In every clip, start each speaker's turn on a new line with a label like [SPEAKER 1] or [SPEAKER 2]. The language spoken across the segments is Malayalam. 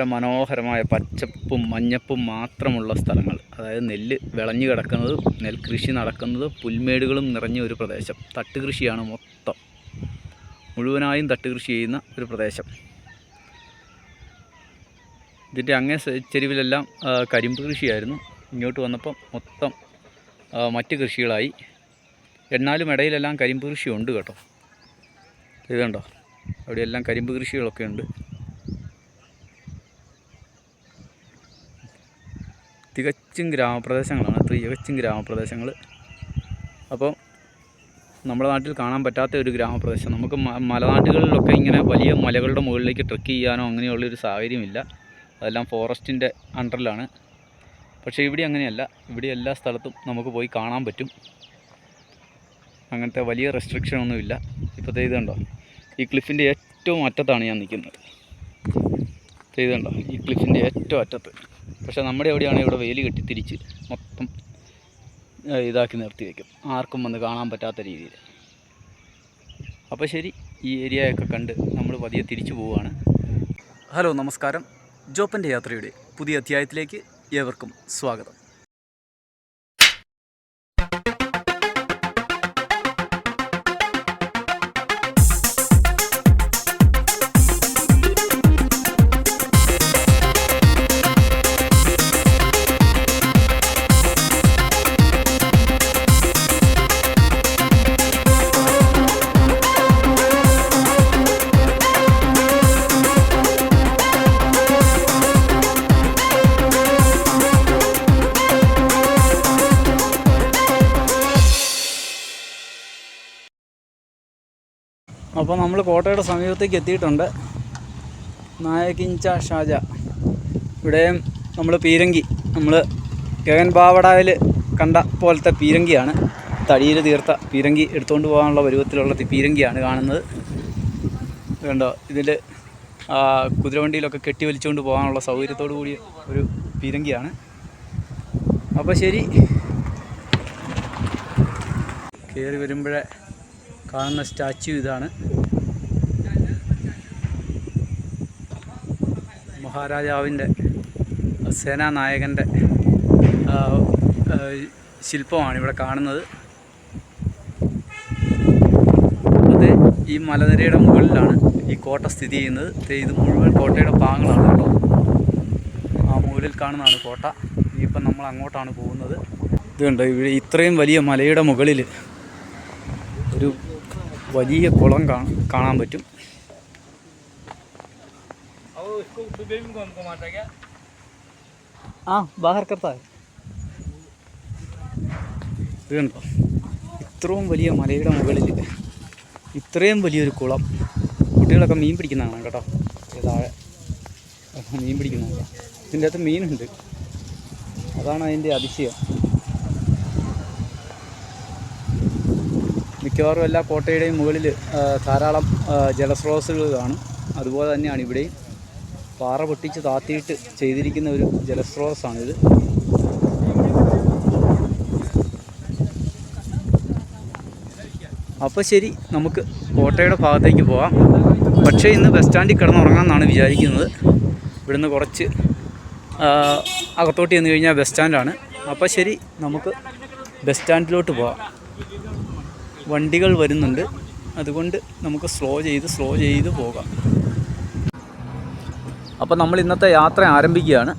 [SPEAKER 1] വളരെ മനോഹരമായ പച്ചപ്പും മഞ്ഞപ്പും മാത്രമുള്ള സ്ഥലങ്ങൾ. അതായത് നെല്ല് വിളഞ്ഞു കിടക്കുന്നതും നെൽകൃഷി നടക്കുന്നതും പുൽമേടുകളും നിറഞ്ഞ ഒരു പ്രദേശം. തട്ടുകൃഷിയാണ് മൊത്തം, മുഴുവനായും തട്ടുകൃഷി ചെയ്യുന്ന ഒരു പ്രദേശം. ഇതിൻ്റെ അങ്ങേ ചെരുവിലെല്ലാം കരിമ്പ് കൃഷിയായിരുന്നു. ഇങ്ങോട്ട് വന്നപ്പം മൊത്തം മറ്റ് കൃഷികളായി. എന്നാലും ഇടയിലെല്ലാം കരിമ്പ് കൃഷി ഉണ്ട് കേട്ടോ. ഇത് കണ്ടോ, അവിടെയെല്ലാം കരിമ്പ് കൃഷികളൊക്കെ ഉണ്ട്. തികച്ചും ഗ്രാമപ്രദേശങ്ങളാണ്, തികച്ചും ഗ്രാമപ്രദേശങ്ങൾ. അപ്പോൾ നമ്മുടെ നാട്ടിൽ കാണാൻ പറ്റാത്ത ഒരു ഗ്രാമപ്രദേശം. നമുക്ക് മലനാട്ടുകളിലൊക്കെ ഇങ്ങനെ വലിയ മലകളുടെ മുകളിലേക്ക് ട്രെക്ക് ചെയ്യാനോ അങ്ങനെയുള്ളൊരു സാഹചര്യമില്ല. അതെല്ലാം ഫോറസ്റ്റിൻ്റെ അണ്ടറിലാണ്. പക്ഷേ ഇവിടെ അങ്ങനെയല്ല. ഇവിടെ എല്ലാ സ്ഥലത്തും നമുക്ക് പോയി കാണാൻ പറ്റും. അങ്ങനത്തെ വലിയ റെസ്ട്രിക്ഷനൊന്നുമില്ല. ഇപ്പോഴത്തെ ഇത് കണ്ടോ, ഈ ക്ലിഫിൻ്റെ ഏറ്റവും അറ്റത്താണ് ഞാൻ നിൽക്കുന്നത്. ഇത് കണ്ടോ, ഈ ക്ലിഫിൻ്റെ ഏറ്റവും അറ്റത്ത്. പക്ഷേ നമ്മുടെ എവിടെയാണെങ്കിൽ ഇവിടെ വേലി കെട്ടി തിരിച്ച് മൊത്തം ഇതാക്കി നിർത്തി വയ്ക്കും, ആർക്കും വന്ന് കാണാൻ പറ്റാത്ത രീതിയിൽ. അപ്പോൾ ശരി, ഈ ഏരിയയൊക്കെ കണ്ട് നമ്മൾ പതിയെ തിരിച്ചു പോവുകയാണ്. ഹലോ, നമസ്കാരം. ജോപ്പൻ്റെ യാത്രയുടെ പുതിയ അധ്യായത്തിലേക്ക് ഏവർക്കും സ്വാഗതം. അപ്പോൾ നമ്മൾ കോട്ടയുടെ സമീപത്തേക്ക് എത്തിയിട്ടുണ്ട്. നായകിഞ്ച ഷാജ. ഇവിടെയും നമ്മൾ പീരങ്കി, നമ്മൾ ഗഗൻ ബാവടയിൽ കണ്ട പോലത്തെ പീരങ്കിയാണ്. തടിയിൽ തീർത്ത പീരങ്കി എടുത്തുകൊണ്ട് പോകാനുള്ള പരുവത്തിലുള്ള പീരങ്കിയാണ് കാണുന്നത്. കണ്ടോ, ഇതിൽ കുതിരവണ്ടിയിലൊക്കെ കെട്ടി വലിച്ചുകൊണ്ട് പോകാനുള്ള സൗകര്യത്തോടു കൂടിയ ഒരു പീരങ്കിയാണ്. അപ്പോൾ ശരി, കയറി വരുമ്പോഴേ കാണുന്ന സ്റ്റാച്യു ഇതാണ്. മഹാരാജാവിൻ്റെ സേനാനായകൻ്റെ ശില്പമാണ് ഇവിടെ കാണുന്നത്. അത് ഈ മലനിരയുടെ മുകളിലാണ് ഈ കോട്ട സ്ഥിതി ചെയ്യുന്നത്. ഇത് മുഴുവൻ കോട്ടയുടെ ഭാഗങ്ങളാണ് കേട്ടോ. ആ മുകളിൽ കാണുന്നതാണ് കോട്ട. ഇപ്പം നമ്മൾ അങ്ങോട്ടാണ് പോകുന്നത്. ഇത് കണ്ടോ, ഇവിടെ ഇത്രയും വലിയ മലയുടെ മുകളിൽ ഒരു വലിയ കുളം കാണാൻ പറ്റും. ബാഹർ കർത്താ. ഇത് കണ്ടോ, ഇത്രയും വലിയ മലയുടെ മുകളിൽ ഇത്രയും വലിയൊരു കുളം. കുട്ടികളൊക്കെ മീൻ പിടിക്കുന്നതാണ് കേട്ടോ. താഴെ മീൻ പിടിക്കുന്നതാണ്. ഇതിൻ്റെ അകത്ത് മീനുണ്ട്, അതാണ് അതിൻ്റെ അതിശയം. മിക്കവാറും എല്ലാ കോട്ടയുടെയും മുകളിൽ ധാരാളം ജലസ്രോതസ്സുകൾ കാണും. അതുപോലെ തന്നെയാണ് ഇവിടെയും. പാറ പൊട്ടിച്ച് താത്തിയിട്ട് ചെയ്തിരിക്കുന്ന ഒരു ജലസ്രോതസ്സാണിത്. അപ്പോൾ ശരി, നമുക്ക് കോട്ടയുടെ ഭാഗത്തേക്ക് പോകാം. പക്ഷേ ഇന്ന് ബസ് സ്റ്റാൻഡിൽ കിടന്നുറങ്ങാമെന്നാണ് വിചാരിക്കുന്നത്. ഇവിടുന്ന് കുറച്ച് അകത്തോട്ട് ചെന്ന് കഴിഞ്ഞാൽ ബസ് സ്റ്റാൻഡാണ്. അപ്പോൾ ശരി, നമുക്ക് ബസ് സ്റ്റാൻഡിലോട്ട് പോകാം. വണ്ടികൾ വരുന്നുണ്ട്, അതുകൊണ്ട് നമുക്ക് സ്ലോ ചെയ്ത് പോകാം. അപ്പോൾ നമ്മൾ ഇന്നത്തെ യാത്ര ആരംഭിക്കുകയാണ്.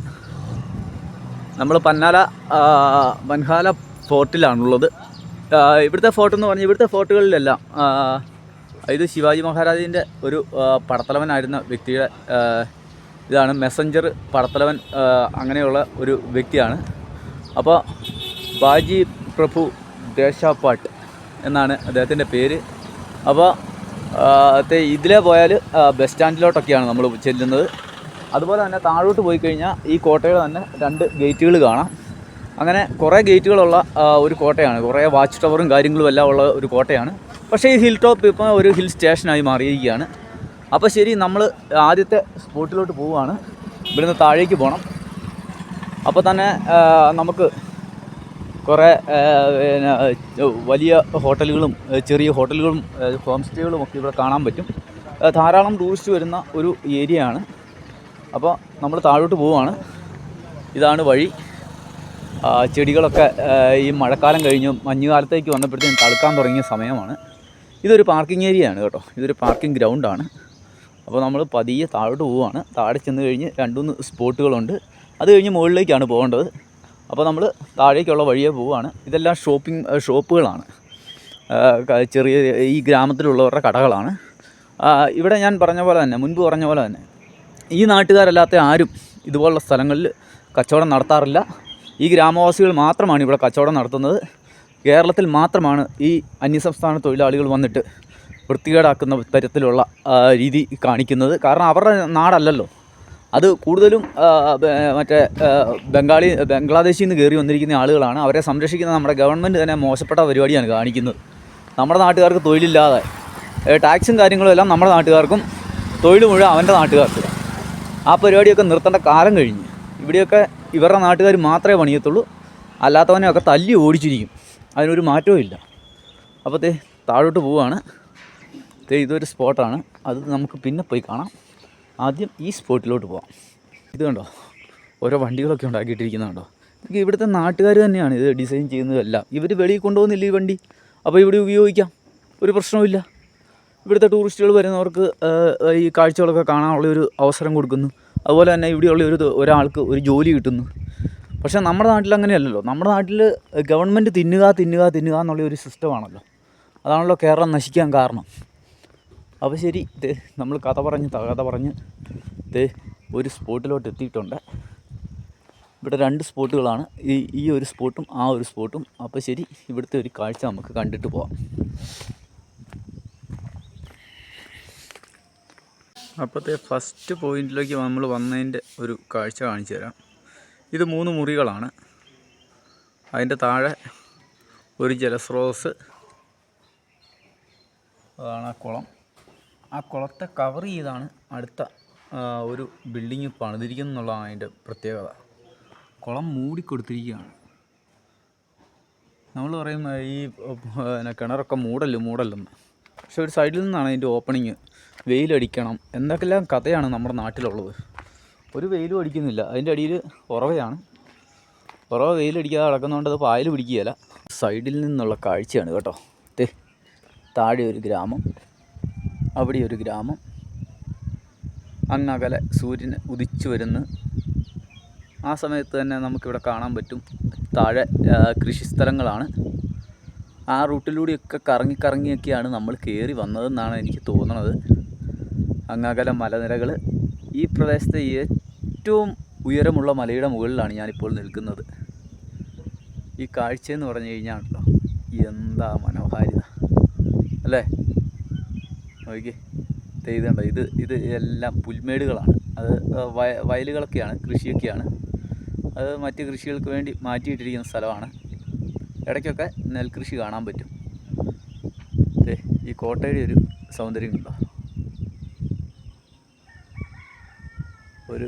[SPEAKER 1] നമ്മൾ ബൻഹാല ഫോർട്ടിലാണുള്ളത്. ഇവിടുത്തെ ഫോർട്ട് എന്ന് പറഞ്ഞാൽ ഇവിടുത്തെ ഫോർട്ടുകളിലെല്ലാം ഇത് ശിവാജി മഹാരാജിൻ്റെ ഒരു പടത്തലവനായിരുന്ന വ്യക്തിയുടെ ഇതാണ്. മെസ്സഞ്ചർ പടത്തലവൻ അങ്ങനെയുള്ള ഒരു വ്യക്തിയാണ്. അപ്പോൾ ബാജി പ്രഭു ദേശാപാട്ട് എന്നാണ് അദ്ദേഹത്തിൻ്റെ പേര്. അപ്പോൾ ഇതിലേ പോയാൽ ബസ് സ്റ്റാൻഡിലോട്ടൊക്കെയാണ് നമ്മൾ ചെല്ലുന്നത്. അതുപോലെ തന്നെ താഴോട്ട് പോയി കഴിഞ്ഞാൽ ഈ കോട്ടയുടെ തന്നെ 2 ഗേറ്റുകൾ കാണാം. അങ്ങനെ കുറേ ഗേറ്റുകളുള്ള ഒരു കോട്ടയാണ്. കുറേ വാച്ച് ടവറും കാര്യങ്ങളും എല്ലാം ഉള്ള ഒരു കോട്ടയാണ്. പക്ഷേ ഈ ഹിൽ ടോപ്പ് ഇപ്പോൾ ഒരു ഹിൽ സ്റ്റേഷനായി മാറിയിരിക്കുകയാണ്. അപ്പോൾ ശരി, നമ്മൾ ആദ്യത്തെ സ്പോട്ടിലോട്ട് പോവുകയാണ്. ഇവിടുന്ന് താഴേക്ക് പോകണം. അപ്പോൾ തന്നെ നമുക്ക് കുറേ വലിയ ഹോട്ടലുകളും ചെറിയ ഹോട്ടലുകളും ഹോം സ്റ്റേകളും ഒക്കെ ഇവിടെ കാണാൻ പറ്റും. ധാരാളം ടൂറിസ്റ്റ് വരുന്ന ഒരു ഏരിയയാണ്. അപ്പോൾ നമ്മൾ താഴോട്ട് പോവുകയാണ്. ഇതാണ് വഴി. ചെടികളൊക്കെ ഈ മഴക്കാലം കഴിഞ്ഞ് മഞ്ഞുകാലത്തേക്ക് വന്നപ്പോഴത്തേക്കും തളുക്കാൻ തുടങ്ങിയ സമയമാണ്. ഇതൊരു പാർക്കിംഗ് ഏരിയയാണ് കേട്ടോ. ഇതൊരു പാർക്കിംഗ് ഗ്രൗണ്ടാണ്. അപ്പോൾ നമ്മൾ പതിയെ താഴോട്ട് പോവുകയാണ്. താഴെ ചെന്ന് കഴിഞ്ഞ് 2-3 സ്പോട്ടുകളുണ്ട്. അത് കഴിഞ്ഞ് മുകളിലേക്കാണ് പോകേണ്ടത്. അപ്പോൾ നമ്മൾ താഴേക്കുള്ള വഴിയെ പോവുകയാണ്. ഇതെല്ലാം ഷോപ്പുകളാണ്. ചെറിയ ഈ ഗ്രാമത്തിലുള്ളവരുടെ കടകളാണ്. ഇവിടെ ഞാൻ മുൻപ് പറഞ്ഞ പോലെ തന്നെ ഈ നാട്ടുകാരല്ലാത്ത ആരും ഇതുപോലുള്ള സ്ഥലങ്ങളിൽ കച്ചവടം നടത്താറില്ല. ഈ ഗ്രാമവാസികൾ മാത്രമാണ് ഇവിടെ കച്ചവടം നടത്തുന്നത്. കേരളത്തിൽ മാത്രമാണ് ഈ അന്യസംസ്ഥാന തൊഴിലാളികൾ വന്നിട്ട് വൃത്തികേടാക്കുന്ന തരത്തിലുള്ള രീതി കാണിക്കുന്നത്. കാരണം അവരുടെ നാടല്ലല്ലോ അത്. കൂടുതലും മറ്റേ ബംഗ്ലാദേശിൽ നിന്ന് കയറി വന്നിരിക്കുന്ന ആളുകളാണ്. അവരെ സംരക്ഷിക്കുന്ന നമ്മുടെ ഗവൺമെൻറ് തന്നെ മോശപ്പെട്ട പരിപാടിയാണ് കാണിക്കുന്നത്. നമ്മുടെ നാട്ടുകാർക്ക് തൊഴിലില്ലാതെ ടാക്സും കാര്യങ്ങളും എല്ലാം നമ്മുടെ നാട്ടുകാർക്കും, തൊഴിൽ മുഴുവൻ അവൻ്റെ നാട്ടുകാർക്ക്. ആ പരിപാടിയൊക്കെ നിർത്തേണ്ട കാലം കഴിഞ്ഞ്. ഇവിടെയൊക്കെ ഇവരുടെ നാട്ടുകാർ മാത്രമേ പണിയത്തുള്ളൂ. അല്ലാത്തവനെയൊക്കെ തല്ലി ഓടിച്ചിരിക്കും. അതിനൊരു മാറ്റവും ഇല്ല. അപ്പോൾ താഴോട്ട് പോവുകയാണ്. ഇതൊരു സ്പോട്ടാണ്. അത് നമുക്ക് പിന്നെ പോയി കാണാം. ആദ്യം ഈ സ്പോട്ടിലോട്ട് പോകാം. ഇത് കണ്ടോ, ഓരോ വണ്ടികളൊക്കെ ഉണ്ടാക്കിയിട്ടിരിക്കുന്നത് കണ്ടോ. ഇവിടുത്തെ നാട്ടുകാർ തന്നെയാണ് ഇത് ഡിസൈൻ ചെയ്യുന്നതെല്ലാം. ഇവർ വെളിയിൽ കൊണ്ടുപോകുന്നില്ല ഈ വണ്ടി. അപ്പോൾ ഇവിടെ ഉപയോഗിക്കാം, ഒരു പ്രശ്നവുമില്ല. ഇവിടുത്തെ ടൂറിസ്റ്റുകൾ വരുന്നവർക്ക് ഈ കാഴ്ചകളൊക്കെ കാണാനുള്ളൊരു അവസരം കൊടുക്കുന്നു. അതുപോലെ തന്നെ ഇവിടെയുള്ള ഒരാൾക്ക് ഒരു ജോലി കിട്ടുന്നു. പക്ഷേ നമ്മുടെ നാട്ടിൽ അങ്ങനെയല്ലല്ലോ. നമ്മുടെ നാട്ടിൽ ഗവൺമെൻറ് തിന്നുക എന്നുള്ളൊരു സിസ്റ്റമാണല്ലോ. അതാണല്ലോ കേരളം നശിക്കാൻ കാരണം. അപ്പോൾ ശരി, നമ്മൾ കഥ പറഞ്ഞ് ഒരു സ്പോട്ടിലോട്ട് എത്തിയിട്ടുണ്ട്. ഇവിടെ 2 സ്പോട്ടുകളാണ്, ഈ ഒരു സ്പോട്ടും ആ ഒരു സ്പോട്ടും. അപ്പോൾ ശരി, ഇവിടുത്തെ ഒരു കാഴ്ച നമുക്ക് കണ്ടിട്ട് പോവാം. അപ്പോഴത്തെ ഫസ്റ്റ് പോയിന്റിലേക്ക് നമ്മൾ വന്നതിൻ്റെ ഒരു കാഴ്ച കാണിച്ചു തരാം. ഇത് 3 മുറികളാണ്. അതിൻ്റെ താഴെ ഒരു ജലസ്രോതസ്സ്, അതാണ് ആ കുളം. ആ കുളത്തെ കവർ ചെയ്താണ് അടുത്ത ഒരു ബിൽഡിങ് പണിതിരിക്കുന്നു എന്നുള്ളതാണ് അതിൻ്റെ പ്രത്യേകത. കുളം മൂടിക്കൊടുത്തിരിക്കുകയാണ്. നമ്മൾ പറയും ഈ കിണറൊക്കെ മൂടല്ലെന്ന്. പക്ഷെ ഒരു സൈഡിൽ നിന്നാണ് അതിൻ്റെ ഓപ്പണിങ്. വെയിലടിക്കണം എന്തൊക്കെല്ലാം കഥയാണ് നമ്മുടെ നാട്ടിലുള്ളത്. ഒരു വെയിലും അടിക്കുന്നില്ല. അതിൻ്റെ അടിയിൽ ഉറവയാണ്. ഉറവ വെയിലടിക്കാതെ കിടക്കുന്നതുകൊണ്ട് അത് പായൽ പിടിക്കുകയില്ല. സൈഡിൽ നിന്നുള്ള കാഴ്ചയാണ് കേട്ടോ. താഴെ ഒരു ഗ്രാമം, അവിടെ ഒരു ഗ്രാമം. അങ്ങകലെ സൂര്യൻ ഉദിച്ചു വരുന്നു. ആ സമയത്ത് തന്നെ നമുക്കിവിടെ കാണാൻ പറ്റും താഴെ കൃഷിസ്ഥലങ്ങളാണ്. ആ റൂട്ടിലൂടെയൊക്കെ കറങ്ങിയൊക്കെയാണ് നമ്മൾ കയറി വന്നതെന്നാണ് എനിക്ക് തോന്നുന്നത്. അങ്ങകലെ മലനിരകൾ. ഈ പ്രദേശത്തെ ഏറ്റവും ഉയരമുള്ള മലയുടെ മുകളിലാണ് ഞാനിപ്പോൾ നിൽക്കുന്നത്. ഈ കാഴ്ചയെന്ന് പറഞ്ഞു കഴിഞ്ഞാണല്ലോ, എന്താ മനോഹാരിത അല്ലേ. നോക്കിക്കേ, ഇതുണ്ടോ, ഇത് എല്ലാം പുൽമേടുകളാണ്. അത് വയലുകളൊക്കെയാണ്, കൃഷിയൊക്കെയാണ്. അത് മറ്റ് കൃഷികൾക്ക് വേണ്ടി മാറ്റിയിട്ടിരിക്കുന്ന സ്ഥലമാണ്. ഇടയ്ക്കൊക്കെ നെൽകൃഷി കാണാൻ പറ്റും. ഈ കോട്ടയുടെ ഒരു സൗന്ദര്യം ഉണ്ടോ. ഒരു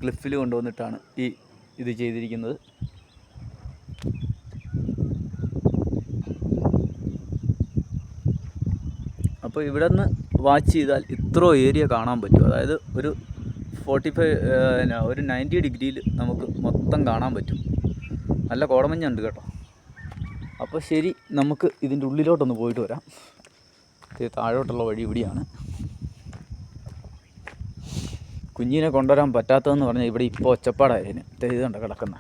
[SPEAKER 1] ക്ലിഫിൽ കൊണ്ടുവന്നിട്ടാണ് ഇത് ചെയ്തിരിക്കുന്നത്. അപ്പോൾ ഇവിടെ നിന്ന് വാച്ച് ചെയ്താൽ ഇത്രോ ഏരിയ കാണാൻ പറ്റും. അതായത് ഒരു 90 ഡിഗ്രിയിൽ നമുക്ക് മൊത്തം കാണാൻ പറ്റും. നല്ല കോടമഞ്ഞുണ്ട് കേട്ടോ. അപ്പോൾ ശരി, നമുക്ക് ഇതിൻ്റെ ഉള്ളിലോട്ടൊന്ന് പോയിട്ട് വരാം. താഴോട്ടുള്ള വഴി ഇവിടെയാണ്. കുഞ്ഞിനെ കൊണ്ടുവരാൻ പറ്റാത്തതെന്ന് പറഞ്ഞാൽ ഇവിടെ ഇപ്പോൾ ഒച്ചപ്പാടായതിന്. ഇത് കണ്ട കിടക്കുന്ന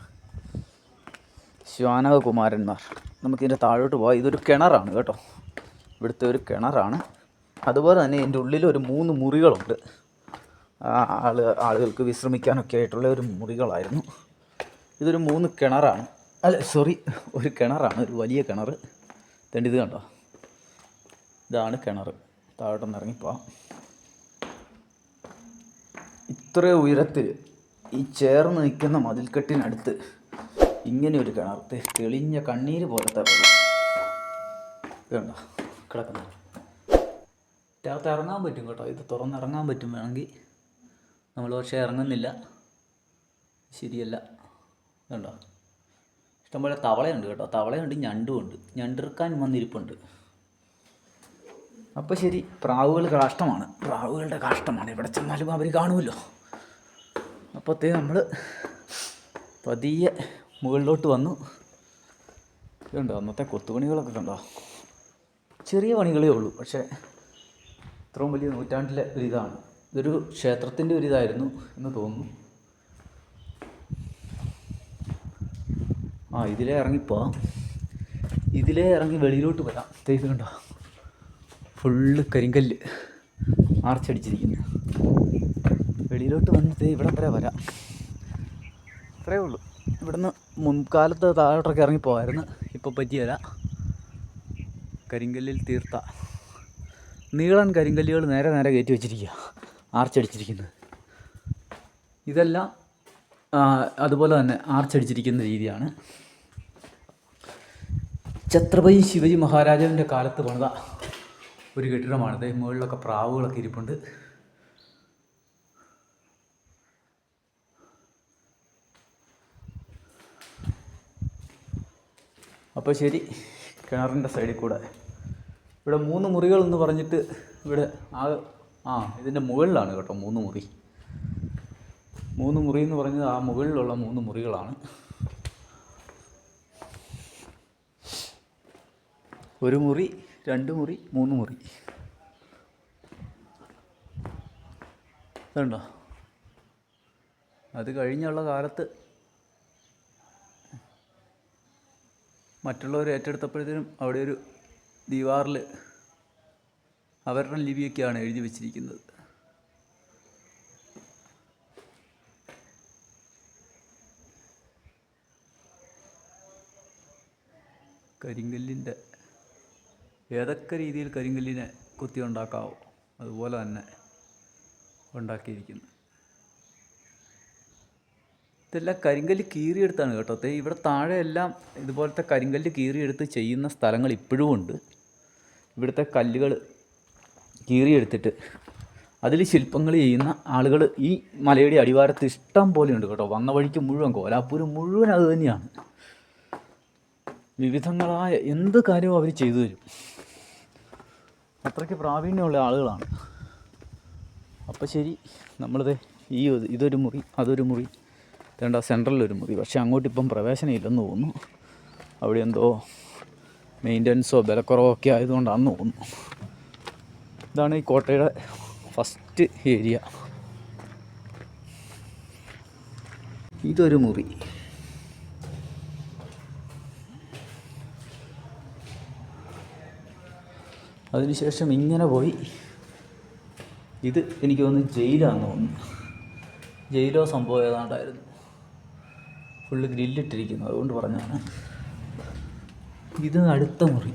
[SPEAKER 1] ശ്വാനകുമാരന്മാർ. നമുക്കിതിൻ്റെ താഴോട്ട് പോകാം. ഇതൊരു കിണറാണ് കേട്ടോ. ഇവിടുത്തെ ഒരു കിണറാണ്. അതുപോലെ തന്നെ ഇതിൻ്റെ ഉള്ളിൽ ഒരു 3 മുറികളുണ്ട്. ആളുകൾക്ക് വിശ്രമിക്കാനൊക്കെ ആയിട്ടുള്ള ഒരു മുറികളായിരുന്നു. ഇതൊരു 3 കിണറാണ്. ഒരു കിണറാണ്, ഒരു വലിയ കിണർ. ഇത് കണ്ടോ, ഇതാണ് കിണർ. താഴോട്ടൊന്ന് ഇറങ്ങിപ്പോവാം. ഇത്ര ഉയരത്തിൽ ഈ ചേർന്ന് നിൽക്കുന്ന മതിൽക്കെട്ടിനടുത്ത് ഇങ്ങനെ ഒരു കിണർ. തെളിഞ്ഞ കണ്ണീര് പോലത്തെ വെള്ളം കണ്ടോ കിടക്കുന്നത്. ഇതിനകത്ത് ഇറങ്ങാൻ പറ്റും കേട്ടോ. ഇത് തുറന്നിറങ്ങാൻ പറ്റും വേണമെങ്കിൽ. നമ്മൾ പക്ഷേ ഇറങ്ങുന്നില്ല, ശരിയല്ല. കണ്ടോ, ഇഷ്ടംപോലെ തവളയുണ്ട് കേട്ടോ. തവളയുണ്ട്, ഞണ്ടുമുണ്ട്. ഞണ്ടിറക്കാൻ വന്നിരിപ്പുണ്ട്. അപ്പോൾ ശരി, പ്രാവുകളുടെ കാഷ്ടമാണ് ഇവിടെ ചെന്നാലും അവർ കാണുമല്ലോ. അപ്പോഴത്തേ നമ്മൾ പതിയെ മുകളിലോട്ട് വന്നു. ഇതുണ്ടോ അന്നത്തെ കൊത്തുപണികളൊക്കെ കണ്ടോ? ചെറിയ പണികളേ ഉള്ളൂ, പക്ഷേ ഇത്രയും വലിയ നൂറ്റാണ്ടിലെ ഒരിതാണ്. ഇതൊരു ക്ഷേത്രത്തിൻ്റെ ഒരിതായിരുന്നു എന്ന് തോന്നുന്നു. ഇതിലേ ഇറങ്ങിപ്പോവാം. ഇതിലേ ഇറങ്ങി വെളിയിലോട്ട് വരാം. ഇത് കണ്ടോ, ഫുള്ള് കരിങ്കല്ല് ആർച്ചടിച്ചിരിക്കുന്നു. വെളിയിലോട്ട് വന്നിട്ട് ഇവിടം വരെ വരാം. അത്രയേ ഉള്ളൂ. ഇവിടുന്ന് മുൻകാലത്ത് താഴോട്ടൊക്കെ ഇറങ്ങിപ്പോവായിരുന്നു, ഇപ്പോൾ പറ്റിയല്ല. കരിങ്കല്ലിൽ തീർത്ത നീളൻ കരിങ്കല്ലുകൾ നേരെ നേരെ കയറ്റി വെച്ചിരിക്കുക, ആർച്ചടിച്ചിരിക്കുന്നത്. ഇതെല്ലാം അതുപോലെ തന്നെ ആർച്ചടിച്ചിരിക്കുന്ന രീതിയാണ്. ഛത്രപതി ശിവജി മഹാരാജാവിൻ്റെ കാലത്ത് പണിത ഒരു കെട്ടിടമാണിത്. മുകളിലൊക്കെ പ്രാവുകളൊക്കെ ഇരിപ്പുണ്ട്. അപ്പോൾ ശരി, കിണറിൻ്റെ സൈഡിൽ കൂടെ ഇവിടെ 3 മുറികളെന്ന് പറഞ്ഞിട്ട് ഇവിടെ ഇതിൻ്റെ മുകളിലാണ് കേട്ടോ 3 മുറി. 3 മുറി എന്ന് പറഞ്ഞത് ആ മുകളിലുള്ള 3 മുറികളാണ്. ഒരു മുറി, 2 മുറി, 3 മുറി. അതുണ്ടോ? അത് കഴിഞ്ഞുള്ള കാലത്ത് മറ്റുള്ളവർ ഏറ്റെടുത്തപ്പോഴത്തേനും അവിടെ ഒരു ദീവാറിൽ അവരുടെ ലിപിയൊക്കെയാണ് എഴുതി വച്ചിരിക്കുന്നത്. കരിങ്കല്ലിൻ്റെ ഏതൊക്കെ രീതിയിൽ കരിങ്കല്ലിനെ കുത്തി ഉണ്ടാക്കാവോ അതുപോലെ തന്നെ ഉണ്ടാക്കിയിരിക്കുന്നു. ഇതെല്ലാം കരിങ്കല്ല് കീറിയെടുത്താണ് കേട്ടോ. ഇവിടെ താഴെ എല്ലാം ഇതുപോലത്തെ കരിങ്കല്ല് കീറിയെടുത്ത് ചെയ്യുന്ന സ്ഥലങ്ങൾ ഇപ്പോഴും ഉണ്ട്. ഇവിടുത്തെ കല്ലുകൾ കീറിയെടുത്തിട്ട് അതിൽ ശില്പങ്ങൾ ചെയ്യുന്ന ആളുകൾ ഈ മലയുടെ അടിവാരത്ത് ഇഷ്ടം പോലെ ഉണ്ട് കേട്ടോ. വന്ന വഴിക്ക് മുഴുവൻ, കോലാപ്പൂർ മുഴുവൻ അത് തന്നെയാണ്. വിവിധങ്ങളായ എന്ത് കാര്യവും അവർ ചെയ്തു തരും. അത്രയ്ക്ക് പ്രാവീണ്യമുള്ള ആളുകളാണ്. അപ്പോൾ ശരി, നമ്മളിത് ഇതൊരു മുറി, അതൊരു മുറി, വേണ്ട സെൻട്രലിലൊരു മുറി. പക്ഷേ അങ്ങോട്ടിപ്പം പ്രവേശനം ഇല്ലെന്ന് തോന്നുന്നു. അവിടെ എന്തോ മെയിൻ്റനൻസോ വിലക്കുറവോ ഒക്കെ ആയതുകൊണ്ടാണെന്ന് തോന്നുന്നു. ഇതാണ് ഈ കോട്ടയുടെ ഫസ്റ്റ് ഏരിയ. ഇതൊരു മുറി. അതിനുശേഷം ഇങ്ങനെ പോയി ഇത് എനിക്ക് തോന്നുന്നു ജയിലാണെന്ന് തോന്നുന്നു. ജയിലോ സംഭവം ഏതാണ്ടായിരുന്നു. ഫുള്ള് ഗ്രില്ലിട്ടിരിക്കുന്നു, അതുകൊണ്ട് പറഞ്ഞാണ്. ഇത് അടുത്ത മുറി.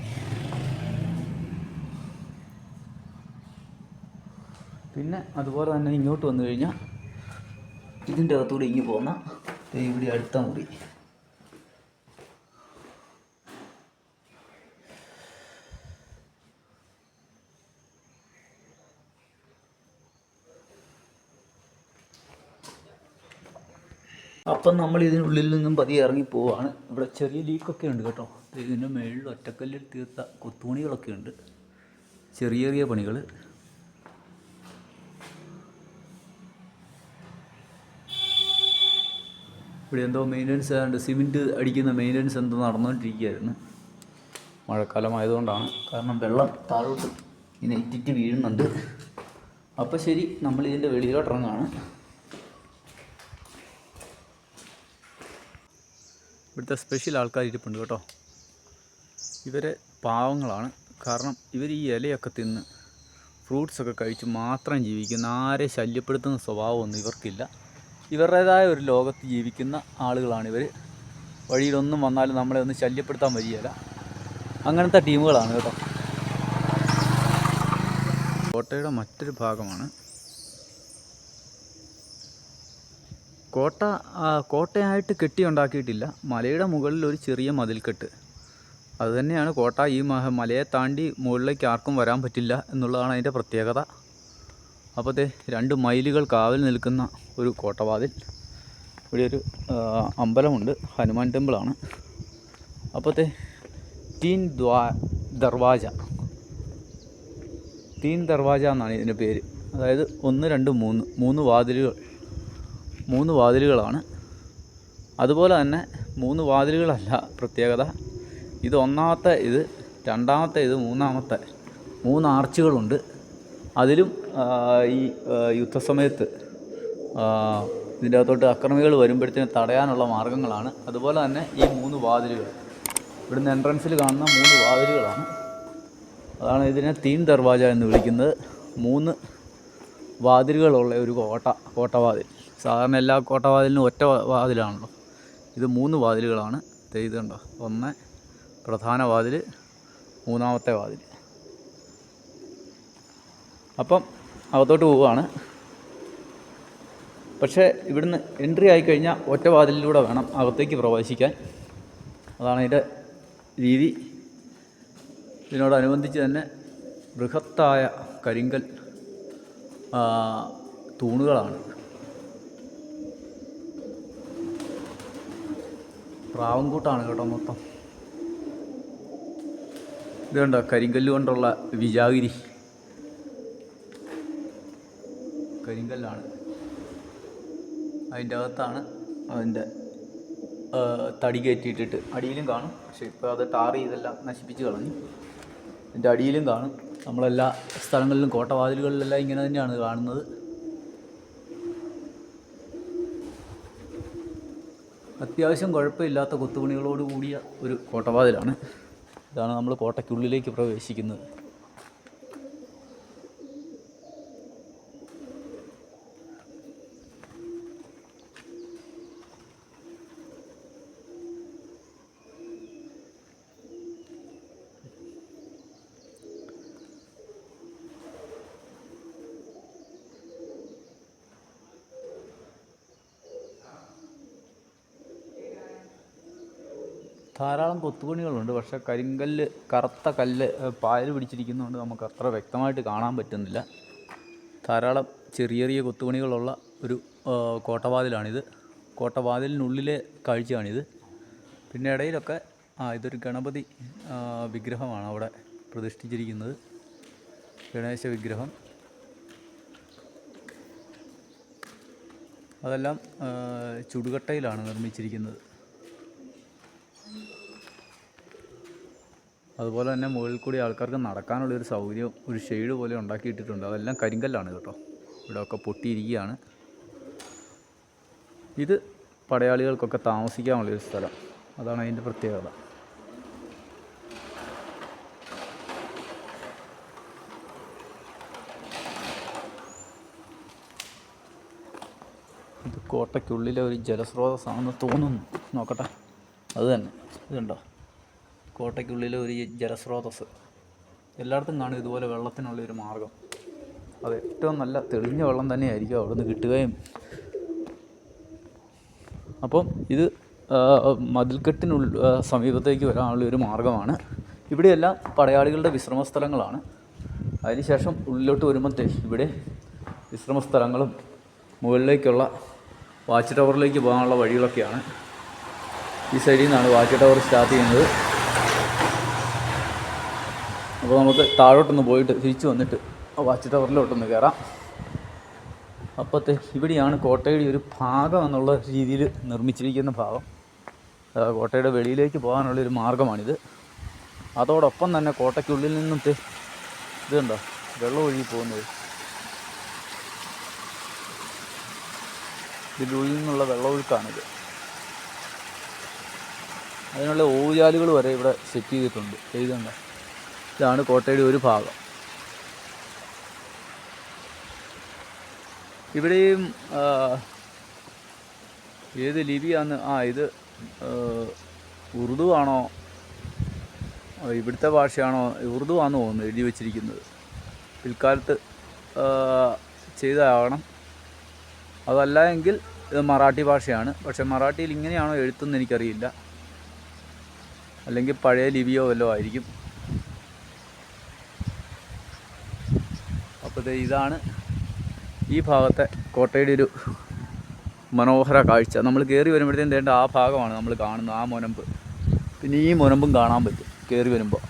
[SPEAKER 1] പിന്നെ അതുപോലെ തന്നെ ഇങ്ങോട്ട് വന്നു കഴിഞ്ഞാൽ ഇതിൻ്റെ അകത്തൂടെ ഇങ്ങ് പോകുന്ന ഇവിടെ അടുത്ത മുറി. അപ്പം നമ്മൾ ഇതിനുള്ളിൽ നിന്നും പതിയെ ഇറങ്ങി പോവാണ്. ഇവിടെ ചെറിയ ലീക്കൊക്കെ ഉണ്ട് കേട്ടോ. ഇതിൻ്റെ മേളിൽ ഒറ്റക്കല്ലിൽ തീർത്ത കൊത്തുപണികളൊക്കെ ഉണ്ട്, ചെറിയ ചെറിയ പണികൾ. ഇവിടെ എന്തോ മെയിൻ്റനൻസ് ആയതുകൊണ്ട് സിമെൻറ്റ് അടിക്കുന്ന മെയിൻ്റനൻസ് എന്തോ നടന്നുകൊണ്ടിരിക്കുകയായിരുന്നു. മഴക്കാലമായതുകൊണ്ടാണ്. കാരണം വെള്ളം താഴോട്ട് ഇങ്ങനെ ഇറ്റിറ്റ് വീഴുന്നുണ്ട്. അപ്പോൾ ശരി, നമ്മളിതിൻ്റെ വെളിയിലോട്ടിറങ്ങാണ്. ഇവിടുത്തെ സ്പെഷ്യൽ ആൾക്കാർ ഇരിപ്പുണ്ട് കേട്ടോ. ഇവരെ പാവങ്ങളാണ്. കാരണം ഇവർ ഈ ഇലയൊക്കെ തിന്ന് ഫ്രൂട്ട്സൊക്കെ കഴിച്ച് മാത്രം ജീവിക്കുന്ന, ആരെ ശല്യപ്പെടുത്തുന്ന സ്വഭാവമൊന്നും ഇവർക്കില്ല. ഇവരുടേതായ ഒരു ലോകത്ത് ജീവിക്കുന്ന ആളുകളാണിവർ. വഴിയിലൊന്നും വന്നാലും നമ്മളെ ഒന്ന് ശല്യപ്പെടുത്താൻ വരികയില്ല. അങ്ങനത്തെ ടീമുകളാണ് കേട്ടോ. കോട്ടയുടെ മറ്റൊരു ഭാഗമാണ്. കോട്ടയായിട്ട് കെട്ടിയുണ്ടാക്കിയിട്ടില്ല. മലയുടെ മുകളിൽ ഒരു ചെറിയ മതിൽക്കെട്ട്, അതുതന്നെയാണ് കോട്ട. ഈ മലയെ താണ്ടി മുകളിലേക്ക് ആർക്കും വരാൻ പറ്റില്ല എന്നുള്ളതാണ് അതിൻ്റെ പ്രത്യേകത. അപ്പോഴത്തെ 2 മൈലുകൾ കാവൽ നിൽക്കുന്ന ഒരു കോട്ടവാതിൽ. ഇവിടെ ഒരു അമ്പലമുണ്ട്, ഹനുമാൻ ടെമ്പിളാണ്. അപ്പോഴത്തെ തീൻ ദർവാജ എന്നാണ് ഇതിൻ്റെ പേര്. അതായത് 1, 2, 3 വാതിലുകൾ 3 വാതിലുകളാണ്. അതുപോലെ തന്നെ 3 വാതിലുകളല്ല പ്രത്യേകത, ഇത് ഒന്നാമത്തെ ഇത്, രണ്ടാമത്തെ ഇത്, മൂന്നാമത്തെ 3 ആർച്ചുകളുണ്ട്. അതിലും ഈ യുദ്ധസമയത്ത് ഇതിൻ്റെ അകത്തോട്ട് അക്രമികൾ വരുമ്പോഴത്തേന് തടയാനുള്ള മാർഗ്ഗങ്ങളാണ്. അതുപോലെ തന്നെ ഈ 3 വാതിലുകൾ, ഇവിടുന്ന് എൻട്രൻസിൽ കാണുന്ന 3 വാതിലുകളാണ്. അതാണ് ഇതിനെ തീൻ ദർവാജ എന്ന് വിളിക്കുന്നത്. 3 വാതിലുകളുള്ള ഒരു കോട്ടവാതിൽ. സാധാരണ എല്ലാ കോട്ടവാതിലിനും ഒറ്റ വാതിലാണല്ലോ, ഇത് 3 വാതിലുകളാണ്. ഇത് കണ്ടോ, 1 പ്രധാന വാതിൽ, 3ാമത്തെ വാതിൽ. അപ്പം അകത്തോട്ട് പോവുകയാണ്. പക്ഷേ ഇവിടുന്ന് എൻട്രി ആയിക്കഴിഞ്ഞാൽ ഒറ്റ വാതിലിലൂടെ വേണം അകത്തേക്ക് പ്രവേശിക്കാൻ. അതാണ് ഇതിൻ്റെ രീതി. ഇതിനോടനുബന്ധിച്ച് തന്നെ ബൃഹത്തായ കരിങ്കൽ തൂണുകളാണ്. പ്രാവൻകൂട്ടാണ് കേട്ടോ മൊത്തം. ഇത് കണ്ടോ, കരിങ്കല്ല് കൊണ്ടുള്ള വിജാഗിരി, കരിങ്കല്ലാണ്. അതിൻ്റെ അകത്താണ് അതിൻ്റെ തടി കയറ്റിയിട്ടിട്ട്, അടിയിലും കാണും. പക്ഷേ ഇപ്പോൾ അത് ടാർ ചെയ്തെല്ലാം നശിപ്പിച്ച് കളഞ്ഞു. ഇതിൻ്റെ അടിയിലും കാണും. നമ്മളെല്ലാ സ്ഥലങ്ങളിലും കോട്ടവാതിലുകളിലെല്ലാം ഇങ്ങനെ തന്നെയാണ് കാണുന്നത്. അത്യാവശ്യം കുഴപ്പമില്ലാത്ത കൊത്തുപണികളോട് കൂടിയ ഒരു കോട്ടവാതിലാണ്. ഇതാണ് നമ്മൾ കോട്ടയ്ക്കുള്ളിലേക്ക് പ്രവേശിക്കുന്നത്. ധാരാളം കൊത്തുപണികളുണ്ട്. പക്ഷേ കരിങ്കല്ല്, കറുത്ത കല്ല് പായൽ പിടിച്ചിരിക്കുന്നതുകൊണ്ട് നമുക്ക് അത്ര വ്യക്തമായിട്ട് കാണാൻ പറ്റുന്നില്ല. ധാരാളം ചെറിയ ചെറിയ കൊത്തുപണികളുള്ള ഒരു കോട്ടവാതിലാണിത്. കോട്ടവാതിലിനുള്ളിലെ കാഴ്ചയാണിത്. പിന്നെ ഇടയിലൊക്കെ ഇതൊരു ഗണപതി വിഗ്രഹമാണ് അവിടെ പ്രതിഷ്ഠിച്ചിരിക്കുന്നത്, ഗണേശ വിഗ്രഹം. അതെല്ലാം ചുടുകട്ടയിലാണ് നിർമ്മിച്ചിരിക്കുന്നത്. അതുപോലെ തന്നെ മുകളിൽ കൂടി ആൾക്കാർക്ക് നടക്കാനുള്ളൊരു സൗകര്യം, ഒരു ഷെയ്ഡ് പോലെ ഉണ്ടാക്കിയിട്ടിട്ടുണ്ട്. അതെല്ലാം കരിങ്കല്ലാണ് കേട്ടോ. ഇവിടെയൊക്കെ പൊട്ടിയിരിക്കുകയാണ്. ഇത് പടയാളികൾക്കൊക്കെ താമസിക്കാനുള്ളൊരു സ്ഥലം. അതാണ് അതിൻ്റെ പ്രത്യേകത. ഇത് കോട്ടയ്ക്കുള്ളിലെ ഒരു ജലസ്രോതസ്സാണെന്ന് തോന്നുന്നു. നോക്കട്ടെ, അത് തന്നെ. ഇതുണ്ടോ, കോട്ടയ്ക്കുള്ളിലെ ഒരു ജലസ്രോതസ്സ്. എല്ലായിടത്തും കാണും ഇതുപോലെ വെള്ളത്തിനുള്ളൊരു മാർഗം. അത് ഏറ്റവും നല്ല തെളിഞ്ഞ വെള്ളം തന്നെയായിരിക്കും അവിടെ നിന്ന് കിട്ടുകയും. അപ്പം ഇത് സമീപത്തേക്ക് വരാനുള്ള ഒരു മാർഗ്ഗമാണ്. ഇവിടെയെല്ലാം പടയാളികളുടെ വിശ്രമ സ്ഥലങ്ങളാണ്. അതിനുശേഷം ഉള്ളിലോട്ട് വരുമ്പോഴത്തേ ഇവിടെ വിശ്രമ സ്ഥലങ്ങളും മുകളിലേക്കുള്ള വാച്ച് ടവറിലേക്ക് പോകാനുള്ള വഴികളൊക്കെയാണ്. ഈ സൈഡിൽ നിന്നാണ് വാച്ച് ടവർ സ്റ്റാർട്ട് ചെയ്യുന്നത്. അപ്പോൾ നമുക്ക് താഴോട്ടൊന്ന് പോയിട്ട് തിരിച്ച് വന്നിട്ട് വാച്ച് ടവറിലോട്ടൊന്ന് കയറാം. അപ്പോഴത്തെ ഇവിടെയാണ് കോട്ടയുടെ ഒരു ഭാഗം എന്നുള്ള രീതിയിൽ നിർമ്മിച്ചിരിക്കുന്ന ഭാഗം. കോട്ടയുടെ വെളിയിലേക്ക് പോകാനുള്ളൊരു മാർഗ്ഗമാണിത്. അതോടൊപ്പം തന്നെ കോട്ടയ്ക്കുള്ളിൽ നിന്നും ഇതുണ്ടോ, വെള്ളം ഒഴുകി പോകുന്നത്. ഇതിനുള്ളിൽ നിന്നുള്ള വെള്ളമൊഴുക്കാണിത്. അതിനുള്ള ഊരാലുകൾ വരെ ഇവിടെ സെറ്റ് ചെയ്തിട്ടുണ്ട്. ഇതുണ്ടോ, ഇതാണ് കോട്ടയുടെ ഒരു ഭാഗം. ഇവിടെയും ഏത് ലിപിയാന്ന്, ഇത് ഉറുദു ആണോ, ഇവിടുത്തെ ഭാഷയാണോ, ഉറുദു ആണെന്ന് തോന്നുന്നു എഴുതി വച്ചിരിക്കുന്നത്. പിൽക്കാലത്ത് ചെയ്തതാവണം. അതല്ല എങ്കിൽ ഇത് മറാഠി ഭാഷയാണ്. പക്ഷെ മറാഠിയിൽ ഇങ്ങനെയാണോ എഴുത്തെന്ന് എനിക്കറിയില്ല. അല്ലെങ്കിൽ പഴയ ലിപിയോ വല്ലതും ആയിരിക്കും. അപ്പോൾ ഇതാണ് ഈ ഭാഗത്തെ കോട്ടയുടെ ഒരു മനോഹര കാഴ്ച. നമ്മൾ കയറി വരുമ്പോഴത്തേക്കും വേണ്ട ആ ഭാഗമാണ് നമ്മൾ കാണുന്നത്, ആ മുനമ്പ്. പിന്നെ ഈ മുനമ്പും കാണാൻ പറ്റും കയറി വരുമ്പോൾ.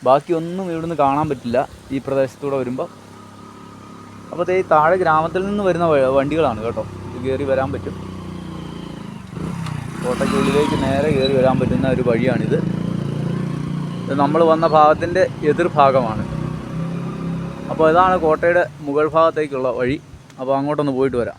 [SPEAKER 1] ബാക്കിയൊന്നും ഇവിടുന്ന് കാണാൻ പറ്റില്ല ഈ പ്രദേശത്തൂടെ വരുമ്പോൾ. അപ്പോൾ ഈ താഴെ ഗ്രാമത്തിൽ നിന്ന് വരുന്ന വണ്ടികളാണ് കേട്ടോ. കയറി വരാൻ പറ്റും. കോട്ടയ്ക്കുള്ളിലേക്ക് നേരെ കയറി വരാൻ പറ്റുന്ന ഒരു വഴിയാണിത്. ഇത് നമ്മൾ വന്ന ഭാഗത്തിൻ്റെ എതിർഭാഗമാണ്. അപ്പോൾ ഇതാണ് കോട്ടയുടെ മുകൾ ഭാഗത്തേക്കുള്ള വഴി. അപ്പോൾ അങ്ങോട്ടൊന്ന് പോയിട്ട് വരാം.